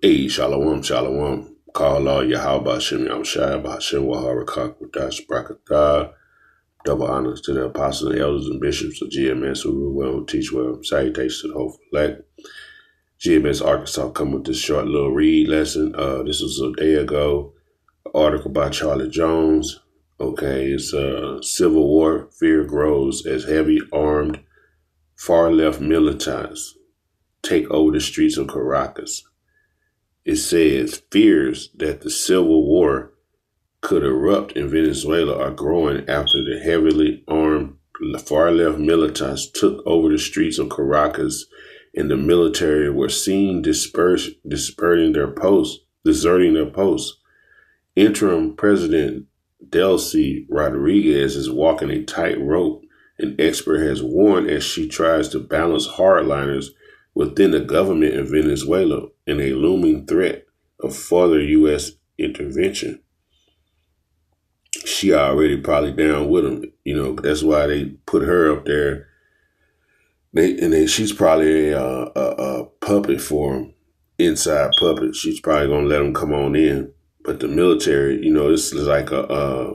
Hey, Shalom, Shalom. Call all Yahweh Shem Yamshai, Bahashem Waharakak, Wadash Brakatah. Double honors to the apostles, elders, and bishops of GMS who rule well, who teach well. Salutations to the whole elect. GMS Arkansas come with this short little read lesson. This was a day ago. An article by Charlie Jones. Okay, it's Civil War fear grows as heavy armed far left militants take over the streets of Caracas. It says fears that the civil war could erupt in Venezuela are growing after the heavily armed far-left militants took over the streets of Caracas and the military were seen deserting their posts. Interim President Delcy Rodriguez is walking a tightrope, an expert has warned, as she tries to balance hardliners within the government in Venezuela and a looming threat of further U.S. intervention. She already probably down with them. That's why they put her up there. She's probably a puppet for them, inside puppet. She's probably going to let them come on in. But the military, this is like a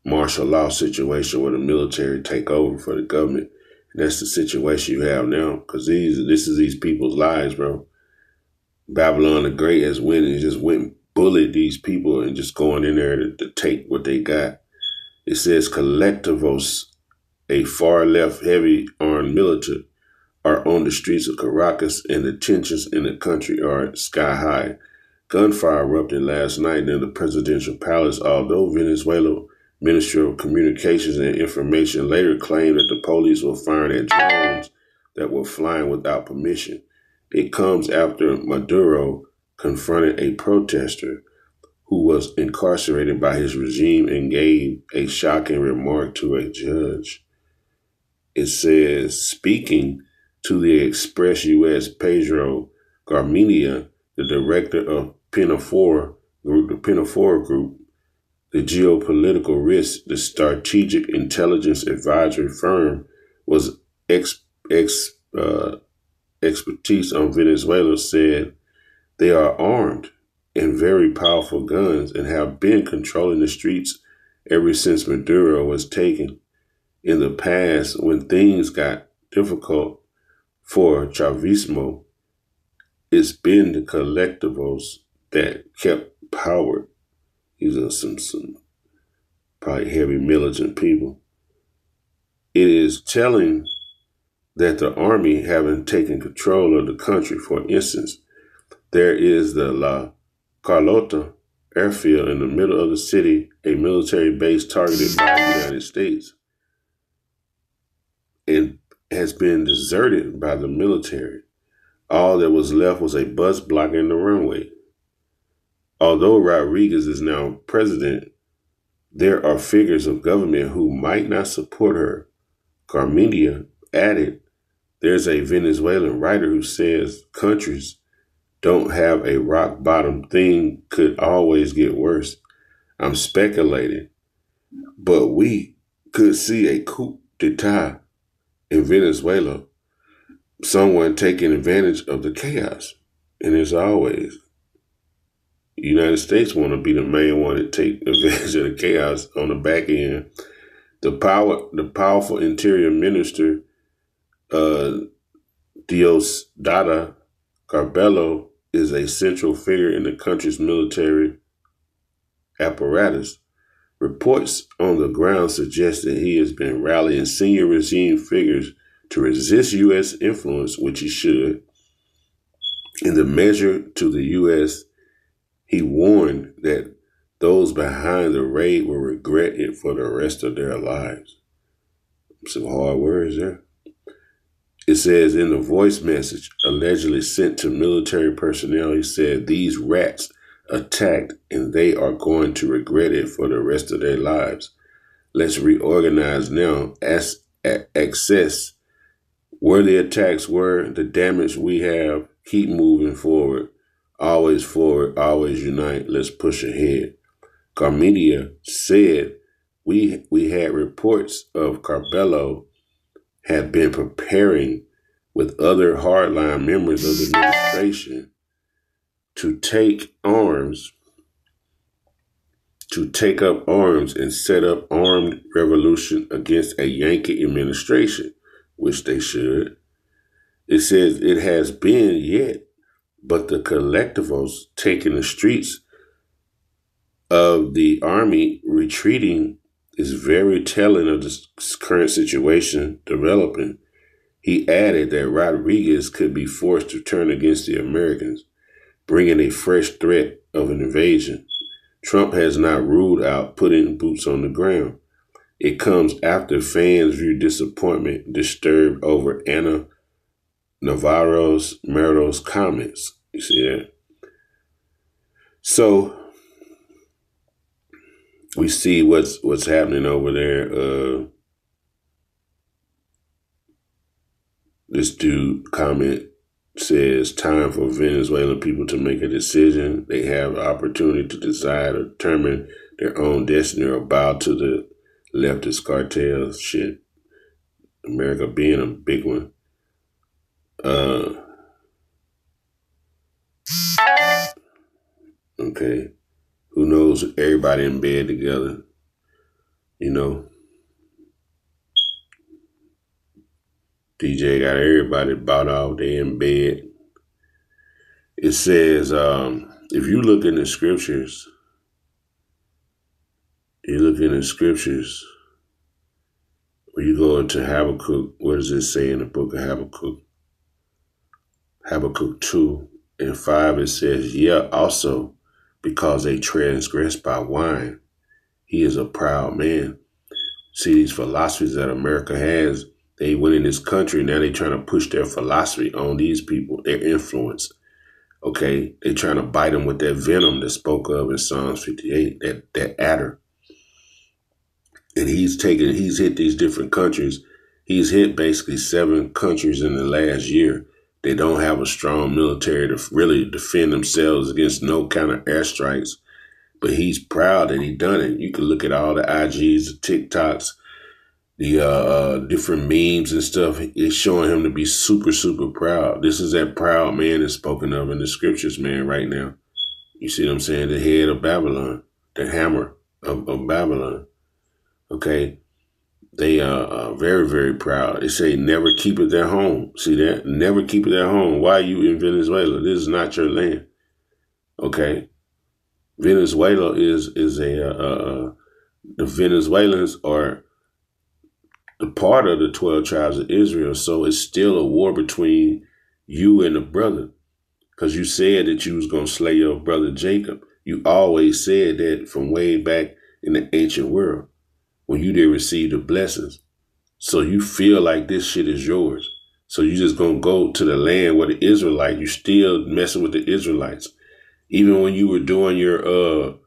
martial law situation where the military take over for the government. And that's the situation you have now, because this is these people's lives, bro. Babylon the Great has went and just went and bullied these people and just going in there to take what they got. It says collectivos, a far left heavy armed militant, are on the streets of Caracas and the tensions in the country are sky high. Gunfire erupted last night near the presidential palace, although Venezuela Ministry of Communications and Information later claimed that the police were firing at drones that were flying without permission. It comes after Maduro confronted a protester who was incarcerated by his regime and gave a shocking remark to a judge. It says, speaking to the Express U.S., Pedro Garmendia, the director of Pinafore Group, the geopolitical risk, the strategic intelligence advisory firm, was expertise on Venezuela, said they are armed and very powerful guns and have been controlling the streets ever since Maduro was taken. In the past, when things got difficult for Chavismo, it's been the collectivos that kept power. These are some probably heavy militant people. It is telling that the army haven't taken control of the country. For instance, there is the La Carlota airfield in the middle of the city, a military base targeted by the United States, and has been deserted by the military. All that was left was a bus blocking the runway. Although Rodriguez is now president, there are figures of government who might not support her. Garmendia added, there's a Venezuelan writer who says countries don't have a rock bottom, thing could always get worse. I'm speculating, but we could see a coup d'etat in Venezuela, someone taking advantage of the chaos. And as always, the United States want to be the main one to take advantage of the chaos on the back end. The powerful Interior Minister, Diosdado Cabello, is a central figure in the country's military apparatus. Reports on the ground suggest that he has been rallying senior regime figures to resist U.S. influence, which he should. In the measure to the U.S., he warned that those behind the raid will regret it for the rest of their lives. Some hard words there. It says in the voice message allegedly sent to military personnel, he said, these rats attacked and they are going to regret it for the rest of their lives. Let's reorganize now, access where the attacks were, the damage we have, keep moving forward, always unite, let's push ahead. Garmendia said we had reports of Cabello had been preparing with other hardline members of the administration to take arms, to take up arms and set up armed revolution against a Yankee administration, which they should. It says it has been yet, but the collectivos taking the streets of the army retreating is very telling of the current situation developing. He added that Rodriguez could be forced to turn against the Americans, bringing a fresh threat of an invasion. Trump has not ruled out putting boots on the ground. It comes after fans view disappointment disturbed over Ana Navarro's Merito's comments. You see that? So we see what's happening over there. This dude comment says time for Venezuelan people to make a decision. They have the opportunity to decide or determine their own destiny or bow to the leftist cartel shit. America being a big one. Okay. Who knows? Everybody in bed together. You know. DJ got everybody bought off. They in bed. It says, if you look in the scriptures, when you go into Habakkuk, what does it say in the book of Habakkuk? Habakkuk 2 and 5, it says, yeah, also, because they transgress by wine, he is a proud man. See, these philosophies that America has, they went in this country, now they trying to push their philosophy on these people, their influence. Okay, they trying to bite them with that venom that spoke of in Psalms 58, that adder. And he's hit these different countries. He's hit basically 7 countries in the last year. They don't have a strong military to really defend themselves against no kind of airstrikes. But he's proud that he done it. You can look at all the IGs, the TikToks, the different memes and stuff. It's showing him to be super, super proud. This is that proud man that's spoken of in the scriptures, man, right now. You see what I'm saying? The head of Babylon, the hammer of Babylon. Okay. They are very, very proud. They say never keep it their home. See that? Never keep it their home. Why are you in Venezuela? This is not your land. Okay. Venezuela is the Venezuelans are the part of the 12 tribes of Israel. So it's still a war between you and the brother. Because you said that you was going to slay your brother Jacob. You always said that from way back in the ancient world when you did receive the blessings. So you feel like this shit is yours. So you just going to go to the land where the Israelites, you still messing with the Israelites. Even when you were doing your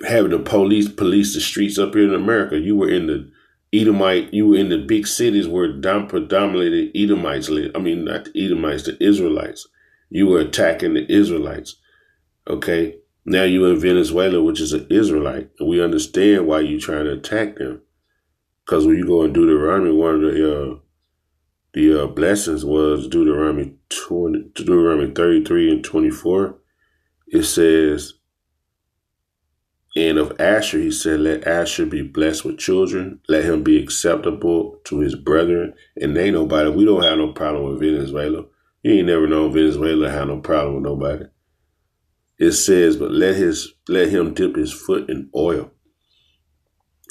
having the police the streets up here in America, you were in the big cities where predominantly the Edomites live. I mean, not the Edomites, the Israelites. You were attacking the Israelites. Okay? Now you in Venezuela, which is an Israelite. And we understand why you're trying to attack them. Because when you go in Deuteronomy, one of the blessings was Deuteronomy 33 and 24. It says, and of Asher, he said, let Asher be blessed with children. Let him be acceptable to his brethren. And they nobody. We don't have no problem with Venezuela. You ain't never known Venezuela have no problem with nobody. It says, but let him dip his foot in oil.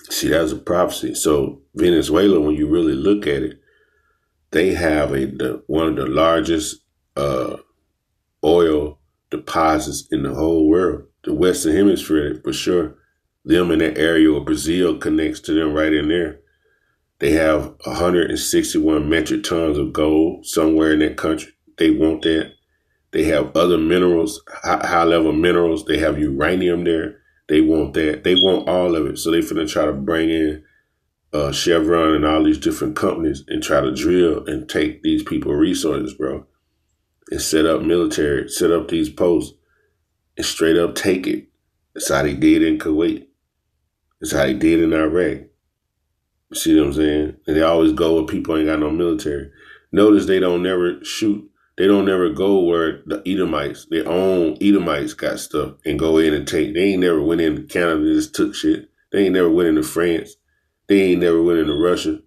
See, that's a prophecy. So Venezuela, when you really look at it, they have one of the largest oil deposits in the whole world. The Western Hemisphere, for sure. Them in that area, or Brazil connects to them right in there. They have 161 metric tons of gold somewhere in that country. They want that. They have other minerals, high-level minerals. They have uranium there. They want that. They want all of it. So they finna try to bring in Chevron and all these different companies and try to drill and take these people resources, bro. And set up military, set up these posts and straight up take it. That's how they did in Kuwait. That's how they did in Iraq. You see what I'm saying? And they always go where people ain't got no military. Notice they don't never shoot They don't never go where the Edomites, their own Edomites, got stuff and go in and take. They ain't never went into Canada and just took shit. They ain't never went into France. They ain't never went into Russia.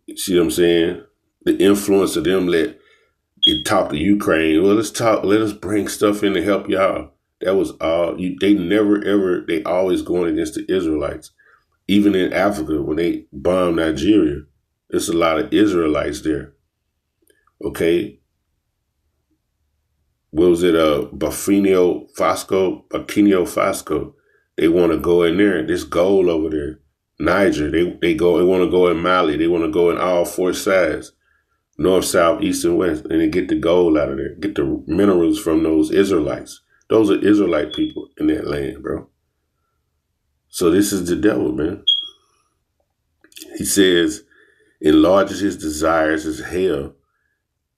You see what I'm saying? The influence of them let it talk to Ukraine. Well, let's talk. Let us bring stuff in to help y'all. That was all. They never ever. They always going against the Israelites. Even in Africa, when they bombed Nigeria, there's a lot of Israelites there. Okay, what was it? Burkina Faso. They want to go in there. There's gold over there. Niger. They go. They want to go in Mali. They want to go in all four sides. North, south, east, and west, and then get the gold out of there. Get the minerals from those Israelites. Those are Israelite people in that land, bro. So this is the devil, man. He says, enlarges his desires as hell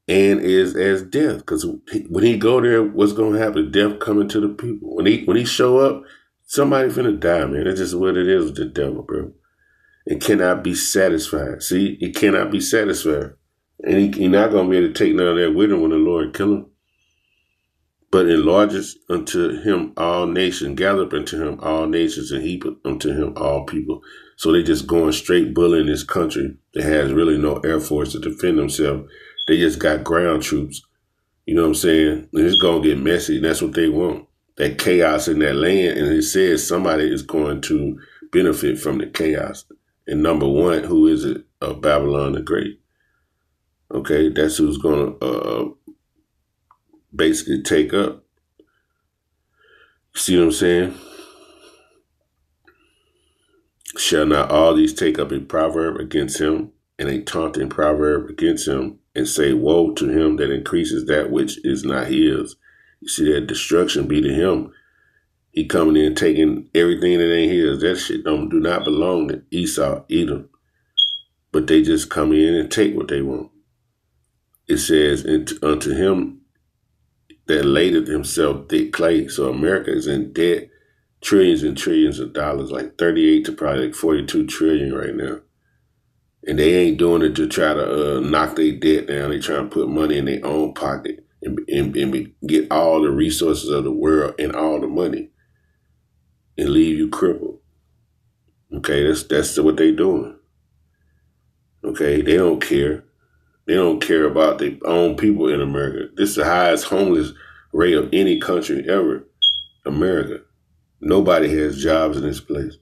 and is as death. Because when he go there, what's going to happen? Death coming to the people. When he show up, somebody finna die, man. That's just what it is with the devil, bro. It cannot be satisfied. See, it cannot be satisfied. And he's not going to be able to take none of that with him when the Lord kill him. But enlarges unto him all nations, gather up unto him all nations, and heap unto him all people. So they just going straight bullying this country that has really no air force to defend themselves. They just got ground troops. You know what I'm saying? And it's going to get messy. And that's what they want. That chaos in that land. And it says somebody is going to benefit from the chaos. And number one, who is it? Babylon the Great. Okay, that's who's going to basically take up. See what I'm saying? Shall not all these take up a proverb against him and a taunting proverb against him and say, woe to him that increases that which is not his. You see that destruction be to him. He coming in taking everything that ain't his. That shit do not belong to Esau, Edom. But they just come in and take what they want. It says, unto him that ladeth himself thick clay. So America is in debt, trillions and trillions of dollars, like 38 to probably like 42 trillion right now. And they ain't doing it to try to knock their debt down. They trying to put money in their own pocket and get all the resources of the world and all the money and leave you crippled. Okay, that's what they doing. Okay, they don't care. They don't care about their own people in America. This is the highest homeless rate of any country ever. America. Nobody has jobs in this place.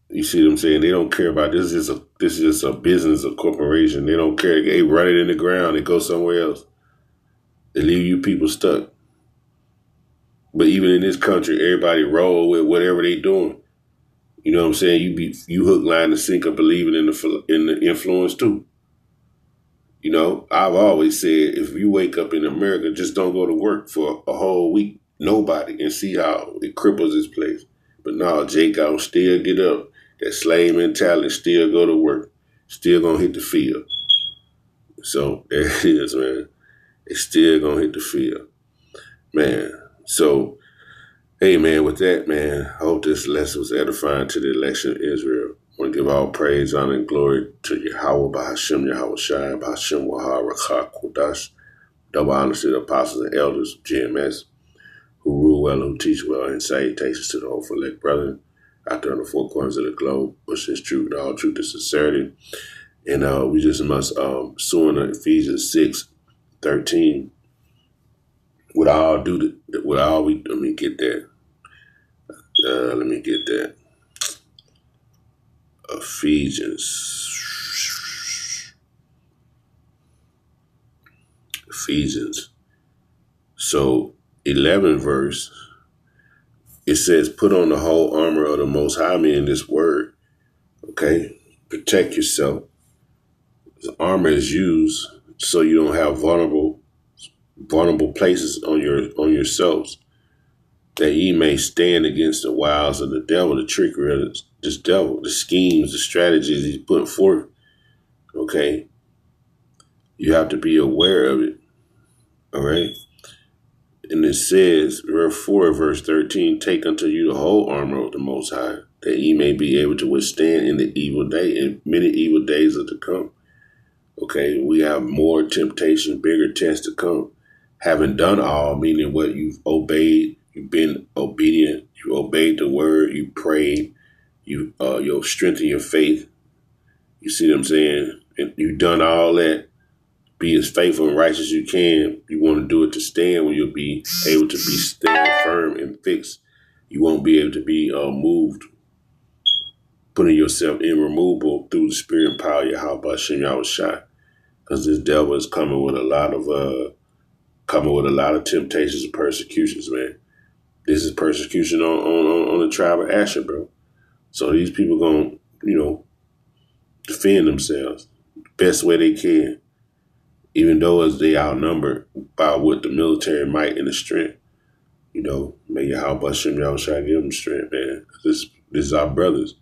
You see what I'm saying? They don't care about this. This is just a business, a corporation. They don't care. They run it in the ground. They go somewhere else. They leave you people stuck. But even in this country, everybody roll with whatever they doing. You know what I'm saying? You hook, line, and sinker, believing in the influence too. You know, I've always said, if you wake up in America, just don't go to work for a whole week. Nobody, and see how it cripples this place. But no, Jake gonna still get up. That slave mentality, still go to work. Still gonna hit the field. So there it is, man. It's still gonna hit the field. Man. So, hey, man, with that, man, I hope this lesson was edifying to the election of Israel. I want to give all praise, honor, and glory to Yahweh, Bahashem, Yahweh Shai, Bahashem, Wahar, Rakha, Kodash. Double honors to the apostles and elders of GMS, who rule well, who teach well, and salutations to the whole elect brethren out there on the four corners of the globe, which is truth and all truth and sincerity. And we just must sue in Ephesians 6:13. Let me get that. Ephesians. So 11 verse, it says, put on the whole armor of the Most High, meaning this word. Okay, protect yourself. The armor is used so you don't have vulnerable places on yourselves, that ye may stand against the wiles of the devil, the trickery of this devil, the schemes, the strategies he's putting forth. Okay, you have to be aware of it. All right. And it says, verse 13, take unto you the whole armor of the Most High, that ye may be able to withstand in the evil day, and many evil days are to come. Okay, we have more temptation, bigger tests to come. Having done all, meaning what you've obeyed, you've been obedient, you obeyed the word, you prayed, you've strengthened your faith. You see what I'm saying? And you've done all that. Be as faithful and righteous as you can. You want to do it to stand when you'll be able to be stand firm and fixed. You won't be able to be moved, putting yourself irremovable through the spirit and power of Yahweh Shem Yahushua. Because this devil is coming with a lot of temptations and persecutions, man. This is persecution on the tribe of Asher, bro. So these people gonna, defend themselves the best way they can, even though as they outnumbered by what the military might and the strength. May Yahweh Shem Yahushua give them strength, man. This is our brothers.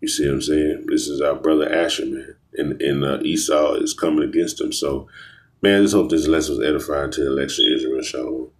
You see what I'm saying? This is our brother Asher, man. And Esau is coming against him. So, man, I just hope this lesson was edifying to the election of Israel. Shalom.